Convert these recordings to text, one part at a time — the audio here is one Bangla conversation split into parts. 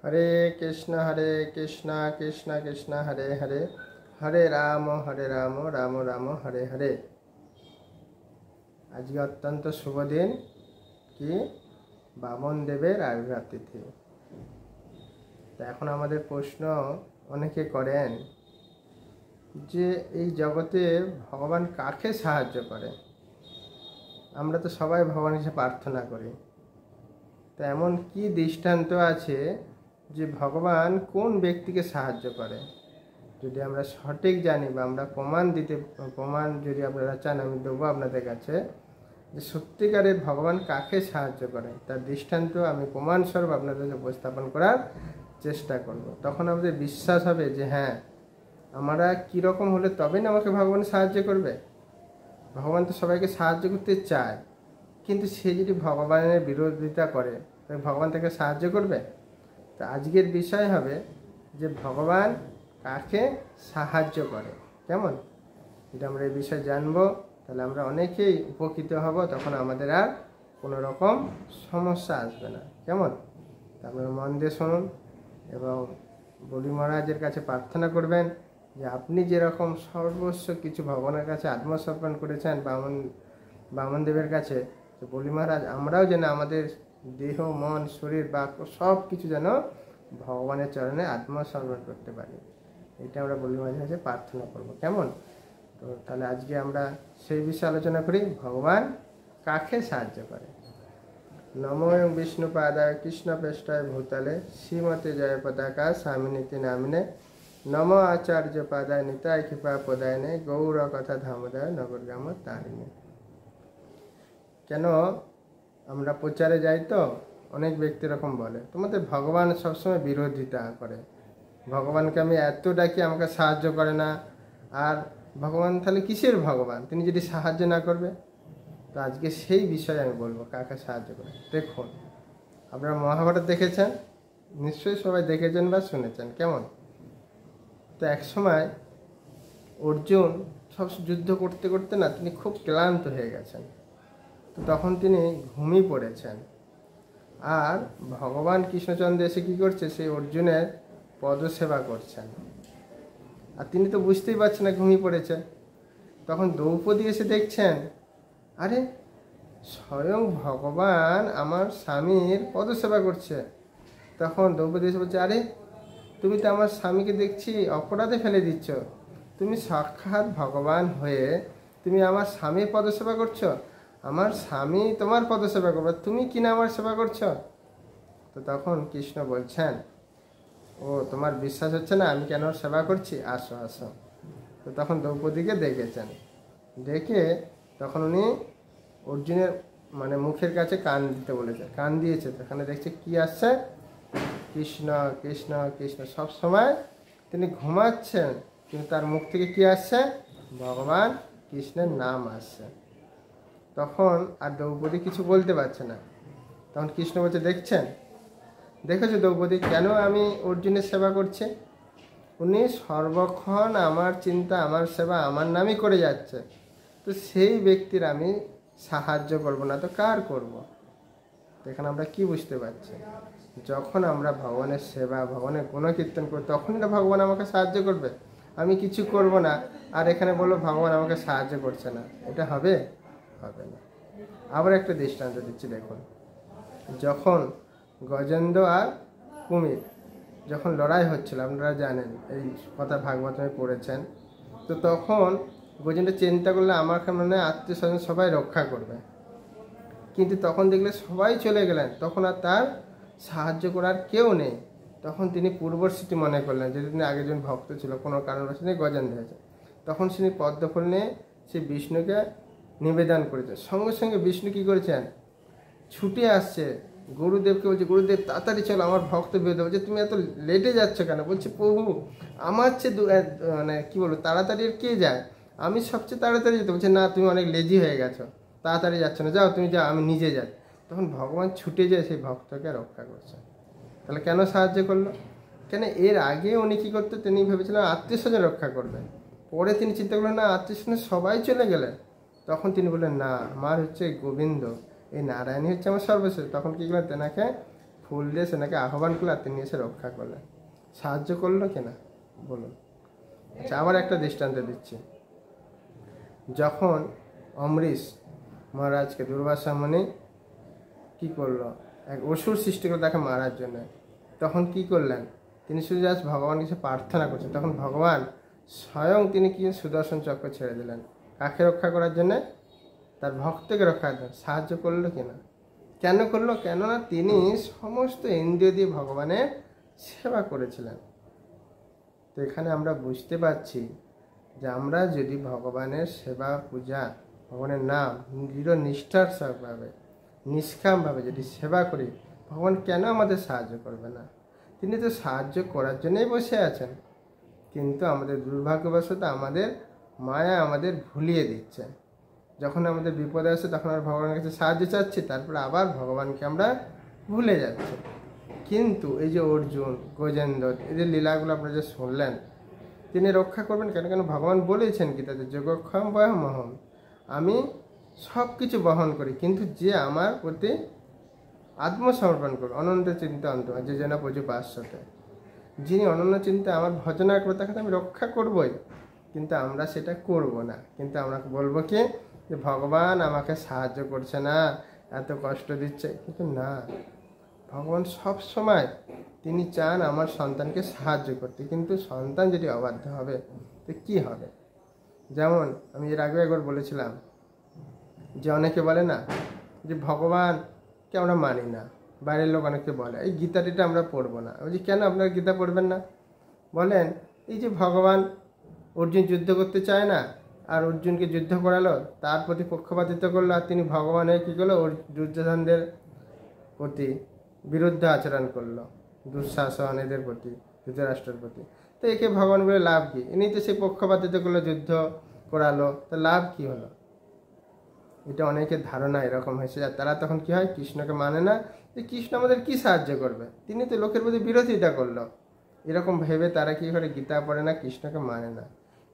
হরে কৃষ্ণ কৃষ্ণ কৃষ্ণ হরে হরে, হরে রাম রাম রাম হরে হরে। আজকে অত্যন্ত শুভ দিন, কি বামন দেবের আবির্ভাব তিথি। তা এখন আমাদের প্রশ্ন অনেকে করেন যে এই জগতে ভগবান কাকে সাহায্য করে। আমরা তো সবাই ভগবান হিসেবে প্রার্থনা করি, তা এমন কি দৃষ্টান্ত আছে যে ভগবান কোন ব্যক্তিকে সাহায্য করে? যদি আমরা সঠিক জানি বা আমরা প্রমাণ যদি আপনারা চান, আমি দেবো আপনাদের কাছে যে সত্যিকারের ভগবান কাকে সাহায্য করে, তার দৃষ্টান্ত আমি প্রমাণস্বরূপ আপনাদেরকে উপস্থাপন করার চেষ্টা করব। তখন আমাদের বিশ্বাস হবে যে হ্যাঁ, আমরা কীরকম হলে তবে না আমাকে ভগবান সাহায্য করবে। ভগবান তো সবাইকে সাহায্য করতে চায়, কিন্তু সে যদি ভগবানের বিরোধিতা করে তবে ভগবান তাকে সাহায্য করবে? তো আজকের বিষয় হবে যে ভগবান কাকে সাহায্য করে, কেমন? যদি আমরা এই বিষয়ে জানবো তাহলে আমরা অনেকেই উপকৃত হব, তখন আমাদের আর কোনো রকম সমস্যা আসবে না, কেমন? তা আপনারা মন দিয়ে শুনুন এবং বলি মহারাজের কাছে প্রার্থনা করবেন যে আপনি যেরকম সর্বস্ব কিছু ভগবানের কাছে আত্মসমর্পণ করেছেন বামন দেবের কাছে, তো বলি মহারাজ আমরাও যেন আমাদের দেহ মন শরীর বাক্য সব কিছু যেন ভগবানের চরণে আত্মসমর্পণ করতে পারি। এটা আমরা বলি মহারাজের কাছে প্রার্থনা করব, কেমন? তো তাহলে আজকে আমরা সেই বিষয়ে আলোচনা করি, ভগবান কাকে সাহায্য করে। নমো বিষ্ণুপাদায় কৃষ্ণপৃষ্ঠায় ভূতলে শ্রীমতে জয় পতাকা স্বামিনীতি নামিনে নমো আচার্য পাদায় নিতায় কৃপা পদায়নে গৌর কথা ধামোদয় নগরগ্রাম তারিণী। কেন আমরা প্রচারে যাই তো অনেক ব্যক্তি এরকম বলে তোমাদের ভগবান সবসময় বিরোধিতা করে, ভগবানকে আমি এত ডাকি আমাকে সাহায্য করে না, আর ভগবান তাহলে কিসের ভগবান, তিনি যদি সাহায্য না করবে? তো আজকে সেই বিষয়ে আমি বলবো কাকে সাহায্য করে। দেখুন, আপনারা মহাভারত দেখেছেন, নিশ্চয়ই সবাই দেখেছেন বা শুনেছেন, কেমন? তো এক সময় অর্জুন সব যুদ্ধ করতে করতে না তিনি খুব ক্লান্ত হয়ে গেছেন, তো তখন তিনি ঘুমিয়ে পড়েছেন। আর ভগবান কৃষ্ণচন্দ্র এসে কী করছে, সেই অর্জুনের পদসেবা করছেন, আর তিনি তো বুঝতেই পারছেন না ঘুমিয়ে পড়েছে। তখন দ্রৌপদী এসে দেখছেন, আরে স্বয়ং ভগবান আমার স্বামীর পদসেবা করছে। তখন দ্রৌপদী এসে বলছে, আরে তুমি তো আমার স্বামীকে দেখছি অপরাধে ফেলে দিচ্ছ, তুমি সাক্ষাৎ ভগবান হয়ে তুমি আমার স্বামীর পদসেবা করছো, আমার স্বামী তোমার পদসেবা করবে, তুমি কিনা আমার সেবা করছো? তো তখন কৃষ্ণ বলছেন, ও তোমার বিশ্বাস হচ্ছে না আমি কেন সেবা করছি, আসো আসো। তো তখন দ্রৌপদীকে ডেকেছেন, ডেকে তখন উনি অর্জুনের মুখের কাছে কান দিতে বলেছে, কান দিয়েছে। সেখানে দেখছে কি আসছে, কৃষ্ণ কৃষ্ণ কৃষ্ণ। সব সময় তিনি ঘুমাচ্ছেন, কিন্তু তার মুখ থেকে কি আসছে, ভগবান কৃষ্ণের নাম আসছে। তখন আর দ্রৌপদী কিছু বলতে পারছে না। তখন কৃষ্ণ বলছে, দেখেছো দ্রৌপদী কেন আমি অর্জুনের সেবা করছি? উনি সর্বক্ষণ আমার চিন্তা আমার সেবা আমার নামই করে যাচ্ছে, তো সেই ব্যক্তির আমি সাহায্য করব না তো কার করব? এখানে আমরা কি বুঝতে পারছি, যখন আমরা ভগবানের সেবা ভগবানের গুণকীর্তন করি তখনই না ভগবান আমাকে সাহায্য করবে। আমি কিছু করব না আর এখানে বলবো ভগবান আমাকে সাহায্য করছে না, এটা হবে? হবে না। আবার একটা দৃষ্টান্ত দিচ্ছি, দেখুন, যখন গজেন্দ্র আর কুমির যখন লড়াই হচ্ছিল, আপনারা জানেন এই কথা ভাগবতে পড়েছেন, তো তখন গজেন্দ্র চিন্তা করলে আমাকে মনে হয় আত্মীয় স্বজন সবাই রক্ষা করবে, কিন্তু তখন দেখলে সবাই চলে গেলেন, তখন আর তার সাহায্য করার কেউ নেই। তখন তিনি পূর্বস্মৃতি মনে করলেন যে তিনি আগে একজন ভক্ত ছিল, কোনো কারণবশত তিনি গজেন্দ্র হয়েছে। তখন তিনি পদ্মফুল নিয়ে সে বিষ্ণুকে নিবেদন করেছেন। সঙ্গে সঙ্গে বিষ্ণু কী করেছেন, ছুটে আসছে গুরুদেবকে, বলছে গুরুদেব তাড়াতাড়ি চলো, আমার ভক্ত বিরোধ বলছে তুমি এত লেটে যাচ্ছ কেন? বলছে প্রভু আমার চেয়ে কি বলবো তাড়াতাড়ি কে যায়, আমি সবচেয়ে তাড়াতাড়ি যেতে। বলছে না, তুমি অনেক লেজি হয়ে গেছো, তাড়াতাড়ি যাচ্ছ না, যাও তুমি যাও, আমি নিজে যাই। তখন ভগবান ছুটে যায় সেই ভক্তকে রক্ষা করছে। তাহলে কেন সাহায্য করলো? কেন এর আগে উনি কী করতো, তিনি ভেবেছিলেন আত্মীয় স্বজন রক্ষা করবেন, পরে তিনি চিন্তা করলেন না, আত্মীয় স্বজন সবাই চলে গেলেন। তখন তিনি বললেন না, আমার হচ্ছে গোবিন্দ, এই নারায়ণই হচ্ছে আমার সর্বশ্রেষ্ঠ। তখন কী করলেন, তেনাকে ফুল দিয়ে সেনাকে আহ্বান করলো আর তিনি এসে রক্ষা করলেন। সাহায্য করলো কিনা বলুন। আচ্ছা, আবার একটা দৃষ্টান্ত দিচ্ছি। যখন অমরিশ মহারাজকে দুর্বাসা মুনি কী করলো, এক অসুর সৃষ্টি করে তাকে মারার জন্য, তখন কি করলেন, তিনি শুধু জাস্ট ভগবান কিছু প্রার্থনা করছেন, তখন ভগবান স্বয়ং তিনি কি সুদর্শন চক্র ছেড়ে দিলেন। কাকে রক্ষা করার জন্যে? তার ভক্তকে রক্ষা করার জন্য। সাহায্য করলো কিনা? কেন করলো? কেননা তিনি সমস্ত ইন্দ্রিয় দিয়ে ভগবানের সেবা করেছিলেন। তো এখানে আমরা বুঝতে পারছি যে আমরা যদি ভগবানের সেবা পূজা, ভগবানের নাম দৃঢ় নিষ্ঠার সহভাবে নিষ্কামভাবে যদি সেবা করি, ভগবান কেন আমাদের সাহায্য করবে না? তিনি তো সাহায্য করার জন্যই বসে আছেন, কিন্তু আমাদের দুর্ভাগ্যবশত আমাদের মায়া আমাদের ভুলিয়ে দিচ্ছে। যখন আমাদের বিপদে আসে তখন আর ভগবানের কাছে সাহায্য চাচ্ছি, তারপরে আবার ভগবানকে আমরা ভুলে যাচ্ছি। কিন্তু এই যে অর্জুন, গজেন্দ্র, এই যে লীলাগুলো আপনারা যে শুনলেন, তিনি রক্ষা করবেন কেন? কেন ভগবান বলেছেন গীতাতে, যোগক্ষম বহমহম, আমি সব কিছু বহন করি, কিন্তু যে আমার প্রতি আত্মসমর্পণ করবে, অনন্ত চিন্তা অন্ত যে যেন প্রচু পার্শ্বতে, যিনি অনন্য চিন্তা আমার ভজনা করবে তাকে আমি রক্ষা করবই, কিন্তু আমরা সেটা করব না। কিন্তু আমরা বলবো কি যে ভগবান আমাকে সাহায্য করছে না, এত কষ্ট দিচ্ছে, কিন্তু না, ভগবান সব সময় তিনি চান আমার সন্তানকে সাহায্য করতে, কিন্তু সন্তান যদি অবাধ্য হবে তো কি হবে? যেমন আমি এর আগে একবার বলেছিলাম যে অনেকে বলে না যে ভগবানকে আমরা মানি না, বাইরের লোক অনেকে বলে এই গীতাটিটা আমরা পড়বো না। বলছি কেন আপনারা গীতা পড়বেন না? বলেন এই যে ভগবান অর্জুন যুদ্ধ করতে চায় না, আর অর্জুনকে যুদ্ধ করালো, তার প্রতি পক্ষপাতিত্ব করলো, আর তিনি ভগবান হয়ে কী করলো, দুর্যোধনদের প্রতি বিরুদ্ধে আচরণ করলো, দুঃশাসন এদের প্রতি, ধৃতরাষ্ট্রের প্রতি। তো একে ভগবান বলে লাভ কি? ইনি তো সেই পক্ষপাতিত্ব করলো, যুদ্ধ করালো, তো লাভ কি হলো? এটা অনেকের ধারণা এরকম হয়েছে, আর তারা তখন কি হয়, কৃষ্ণকে মানে না, যে কৃষ্ণ আমাদের কি সাহায্য করবে, তিনি তো লোকের প্রতি বিরোধিতা করলো, এরকম ভেবে তারা কি করে গীতা পড়ে না, কৃষ্ণকে মানে না।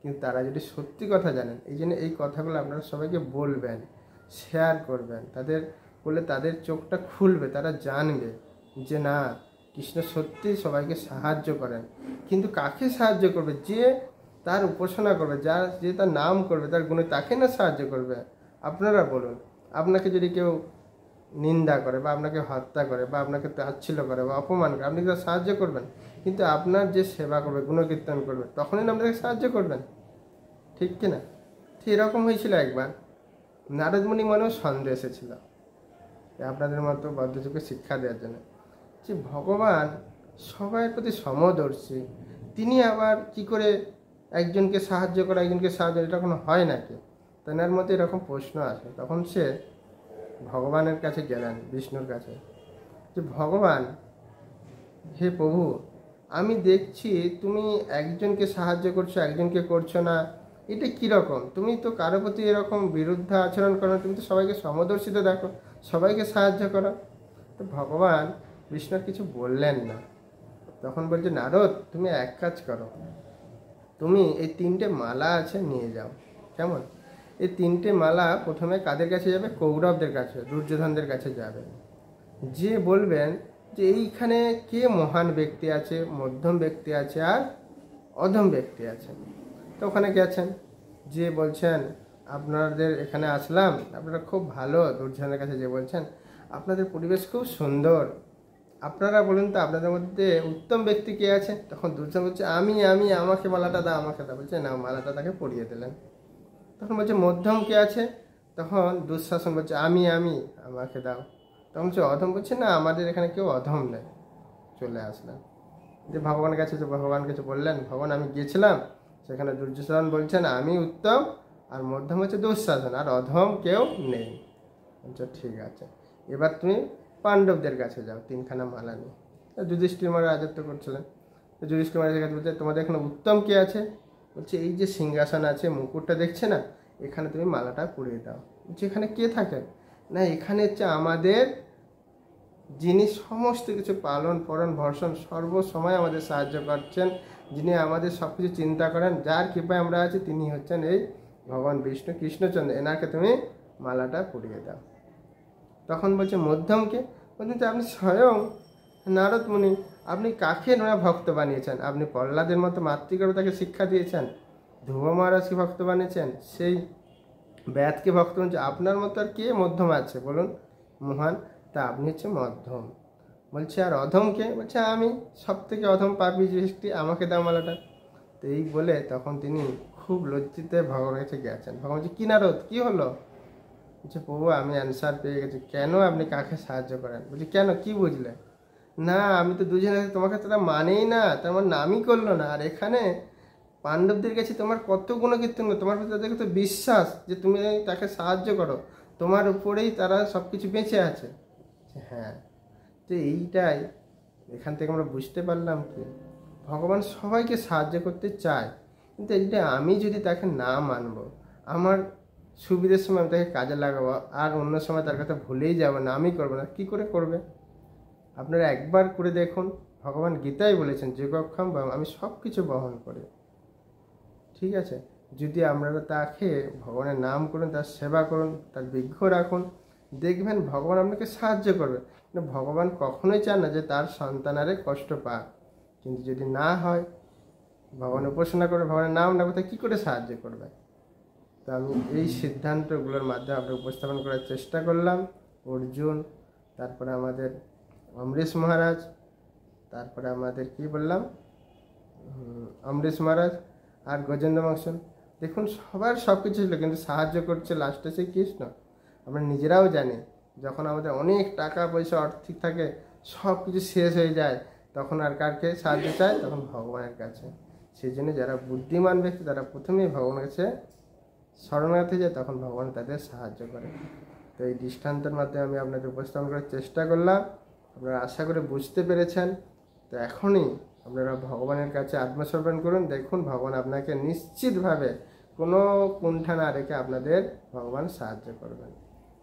কিন্তু তারা যদি সত্যি কথা জানেন, এই জন্য এই কথাগুলো আপনারা সবাইকে বলবেন, শেয়ার করবেন, তাদের বলে তাদের চোখটা খুলবে, তারা জানবে যে না, কৃষ্ণ সত্যিই সবাইকে সাহায্য করেন। কিন্তু কাকে সাহায্য করবে? যে তার উপাসনা করবে, যে তার নাম করবে, তার গুণে, তাকে না সাহায্য করবে। আপনারা বলুন, আপনাকে যদি কেউ নিন্দা করে বা আপনাকে হত্যা করে বা আপনাকে তাচ্ছিল্য করে বা অপমান করে, আপনি তার সাহায্য করবেন? কিন্তু আপনার যে সেবা করবে, গুণকীর্তন করবে, তখনই না আপনাকে সাহায্য করবেন, ঠিক কিনা? ঠিক এরকম হয়েছিল একবার, নারদমণি মনেও সন্দেহ এসেছিল আপনাদের মতো বদ্ধযুগকে শিক্ষা দেওয়ার জন্য, যে ভগবান সবার প্রতি সমদর্শী, তিনি আবার কি করে একজনকে সাহায্য করা, একজনকে সাহায্য, এটা কোনো হয় নাকি? তেনার মধ্যে এরকম প্রশ্ন আসে। তখন সে ভগবানের কাছে গেলেন, বিষ্ণুর কাছে, যে ভগবান, হে প্রভু, আমি দেখছি তুমি একজনকে সাহায্য করছো, একজনকে করছো না, এটা কীরকম? তুমি তো কারো প্রতি এরকম বিরুদ্ধ আচরণ করো, তুমি তো সবাইকে সমদর্শিত দেখো, সবাইকে সাহায্য করো। তো ভগবান বিষ্ণুর কিছু বললেন না। তখন বলছে, নারদ, তুমি এক কাজ করো, তুমি এই 3টে মালা আছে নিয়ে যাও। কেমন? এই 3টে মালা প্রথমে কাদের কাছে যাবে? কৌরবদের কাছে, দুর্যোধনদের কাছে যাবে। যে বলবেন যে এইখানে কে মহান ব্যক্তি আছে, মধ্যম ব্যক্তি আছে, আর অধম ব্যক্তি আছে। তো ওখানে গেছেন, যে বলছেন আপনাদের এখানে আসলাম, আপনারা খুব ভালো। দুর্যোধনের কাছে যে বলছেন আপনাদের পরিবেশ খুব সুন্দর, আপনারা বলুন তো আপনাদের মধ্যে উত্তম ব্যক্তি কে আছে? তখন দুর্যোধন বলছে, আমি, আমাকে মালাটা দাও, আমাকে দাও। বলছে না, মালাটা তাকে পরিয়ে দিলেন। তখন বলছে মধ্যম কে আছে? তখন দুঃশাসন বলছে, আমি, আমাকে দাও। তখন বলছে অধম, বলছে না, আমাদের এখানে কেউ অধম নেই। চলে আসলেন, যে ভগবানের কাছে, যে ভগবান কাছে বললেন, ভগবান আমি গিয়েছিলাম, সেখানে দুর্যোধন বলছেন আমি উত্তম, আর মধ্যম হচ্ছে দুঃশাসন, আর অধম কেউ নেই। বলছে ঠিক আছে, এবার তুমি পাণ্ডবদের কাছে যাও 3খানা মালা নিয়ে। যুধিষ্ঠির মহারাজ রাজত্ব করছিলেন। তো যুধিষ্ঠির মহারাজের কাছে বলছে তোমাদের এখানে উত্তম কে আছে? বলছে এই যে সিংহাসন আছে, মুকুটটা দেখছে না, এখানে তুমি মালাটা পরিয়ে দাও। বলছে এখানে কে থাকেন? না, এখানে হচ্ছে আমাদের, যিনি সমস্ত কিছু পালন পরণ ভর্ষণ সর্বসময় আমাদের সাহায্য করছেন, যিনি আমাদের সব কিছু চিন্তা করেন, যার কৃপায় আমরা আছি, তিনি হচ্ছেন এই ভগবান বিষ্ণু, কৃষ্ণচন্দ্র, এনাকে তুমি মালাটা পরিয়ে দাও। তখন বলছে মধ্যমকে? বলছেন যে আপনি স্বয়ং নারদ মুনি, আপনি কাকে নয়া ভক্ত বানিয়েছেন? আপনি প্রহ্লাদের মতো মাতৃগর্ভতাকে শিক্ষা দিয়েছেন, ধ্রুব মহারাজকে ভক্ত বানিয়েছেন, সেই ব্যাদকে ভক্ত বানিয়েছেন। আপনার মতো আর কে মধ্যম আছে বলুন মহান? তা আপনি হচ্ছে মধ্যম। বলছে আর অধমকে? বলছে আমি সব থেকে অধম পাপী সৃষ্টি, আমাকে দাও মালাটা। তো এই বলে তখন তিনি খুব লজ্জিত ভগবানের কাছে গেছেন। ভগবান বলছে, কি নারদ, কি হলো? বলছে, প্রভু আমি অ্যান্সার পেয়ে গেছি। কেন আপনি কাকে সাহায্য করেন? বলছে, কেন, কি বুঝলে? না আমি তো দুজনে, তোমাকে তারা মানেই না, তোমার নামই করলো না। আর এখানে পাণ্ডবদের কাছে তোমার কত গুণকীর্তন, তোমার প্রতি তাদেরকে তো বিশ্বাস যে তুমি তাকে সাহায্য করো, তোমার উপরেই তারা সব কিছু বেঁচে আছে। হ্যাঁ, তো এইটাই এখান থেকে আমরা বুঝতে পারলাম কি ভগবান সবাইকে সাহায্য করতে চায়, কিন্তু এটা আমি যদি তাকে না মানব, আমার সুবিধার সময় আমি তাকে কাজে লাগাবো, আর অন্য সময় তার কথা ভুলেই যাবো না, আমি করবো না, কি করে করবে? আপনারা একবার করে দেখুন, ভগবান গীতায় বলেছেন যোগক্ষম বা আমি সব কিছু বহন করি। ঠিক আছে, যদি আপনারা তাকে ভগবানের নাম করুন, তার সেবা করুন, তার বিঘ্ন রাখুন, দেখবেন ভগবান আপনাকে সাহায্য করবে। কিন্তু ভগবান কখনোই চান না যে তার সন্তানারে কষ্ট পাক। কিন্তু যদি না হয়, ভগবান উপাসনা করে ভগবানের নাম না করতে কী করে সাহায্য করবে? তো আমি এই সিদ্ধান্তগুলোর মাধ্যমে আমরা উপস্থাপন করার চেষ্টা করলাম। অর্জুন, তারপরে আমাদের অমরেশ মহারাজ, তারপরে আমাদের কি বললাম, অমরেশ মহারাজ আর গজেন্দ্র মোহন। দেখুন সবার সব কিছু ছিল, কিন্তু সাহায্য করছে লাস্টে সেই কৃষ্ণ। আমরা নিজেরাও জানি, যখন আমাদের অনেক টাকা পয়সা আর্থিক থাকে, সব কিছু শেষ হয়ে যায়, তখন আর কারকে সাহায্য চায়? তখন ভগবানের কাছে। সেই জন্য যারা বুদ্ধিমান ব্যক্তি তারা প্রথমেই ভগবানের কাছে শরণার্থী যায়, তখন ভগবান তাদের সাহায্য করে। তো এই দৃষ্টান্তের মাধ্যমে আমি আপনাদের উপস্থাপন করার চেষ্টা করলাম। আপনারা আশা করে বুঝতে পেরেছেন। তো এখনই আপনারা ভগবানের কাছে আত্মসমর্পণ করুন, দেখুন ভগবান আপনাকে নিশ্চিতভাবে কোনো কুণ্ঠা না রেখে আপনাদের ভগবান সাহায্য করবেন।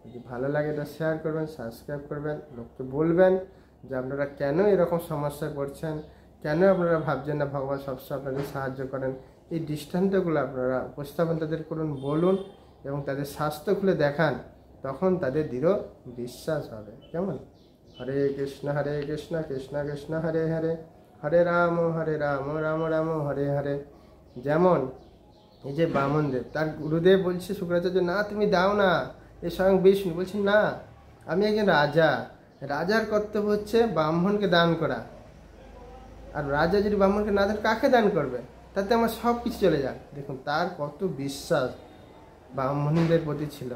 যদি ভালো লাগে এটা শেয়ার করবেন, সাবস্ক্রাইব করবেন, লোককে বলবেন যে আপনারা কেন এরকম সমস্যায় পড়ছেন, কেন আপনারা ভাবছেন না ভগবান সবসময় আপনাদের সাহায্য করেন। এই দৃষ্টান্তগুলো আপনারা উপস্থাপন তাদের করুন, বলুন এবং তাদের স্বাস্থ্য খুলে দেখান, তখন তাদের দৃঢ় বিশ্বাস হবে। কেমন? হরে কৃষ্ণ কৃষ্ণ কৃষ্ণ হরে হরে, হরে রাম রাম রাম হরে হরে। যেমন এই যে বামনদেব, তার গুরুদেব বলছে শুক্রাচার্য, না তুমি দাও না, এ স্বয়ং বিষ্ণু। বলছে না, আমি একজন রাজা, রাজার কর্তব্য হচ্ছে ব্রাহ্মণকে দান করা। আর রাজা যদি ব্রাহ্মণকে না দেন, কাকে দান করবে? তাতে আমার সব কিছু চলে যাক। দেখুন তার কত বিশ্বাস ব্রাহ্মণদের প্রতি ছিল,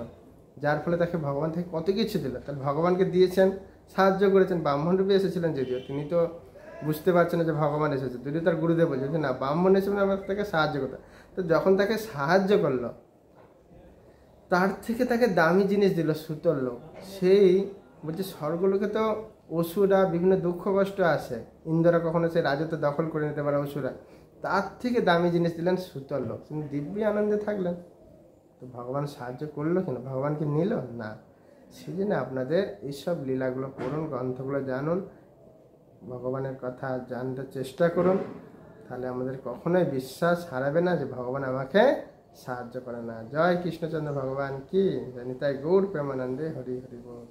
যার ফলে তাকে ভগবান থেকে কত কিছু দিল। তাহলে ভগবানকে দিয়েছেন, সাহায্য করেছেন। ব্রাহ্মণ রূপে এসেছিলেন যদিও, তিনি তো বুঝতে পারছেন না যে ভগবান এসেছে, যদিও তার গুরুদেব বলছে যে না, ব্রাহ্মণ এসে আমরা তাকে সাহায্য করতে। তো যখন তাকে সাহায্য করলো, তার থেকে তাকে দামি জিনিস দিল, সুতোর লোক। সেই বলছে স্বর্গলোকে তো অসুরা বিভিন্ন দুঃখ কষ্ট আসে, ইন্দ্ররা কখনো সেই রাজত্ব দখল করে নিতে পারে অসুরা, তার থেকে দামি জিনিস দিলেন সুতোর লোক। তিনি দিব্যি আনন্দে থাকলেন। তো ভগবান সাহায্য করলো কেন? ভগবানকে নিল না। সেই জন্য আপনাদের এইসব লীলাগুলো পড়ুন, গ্রন্থগুলো জানুন, ভগবানের কথা জানতে চেষ্টা করুন। তাহলে আমাদের কখনোই বিশ্বাস হারাবে না যে ভগবান আমাকে সাহায্য করে না। জয় কৃষ্ণচন্দ্র ভগবান কি, জানি তাই গৌর প্রেমানন্দে হরি হরি বল।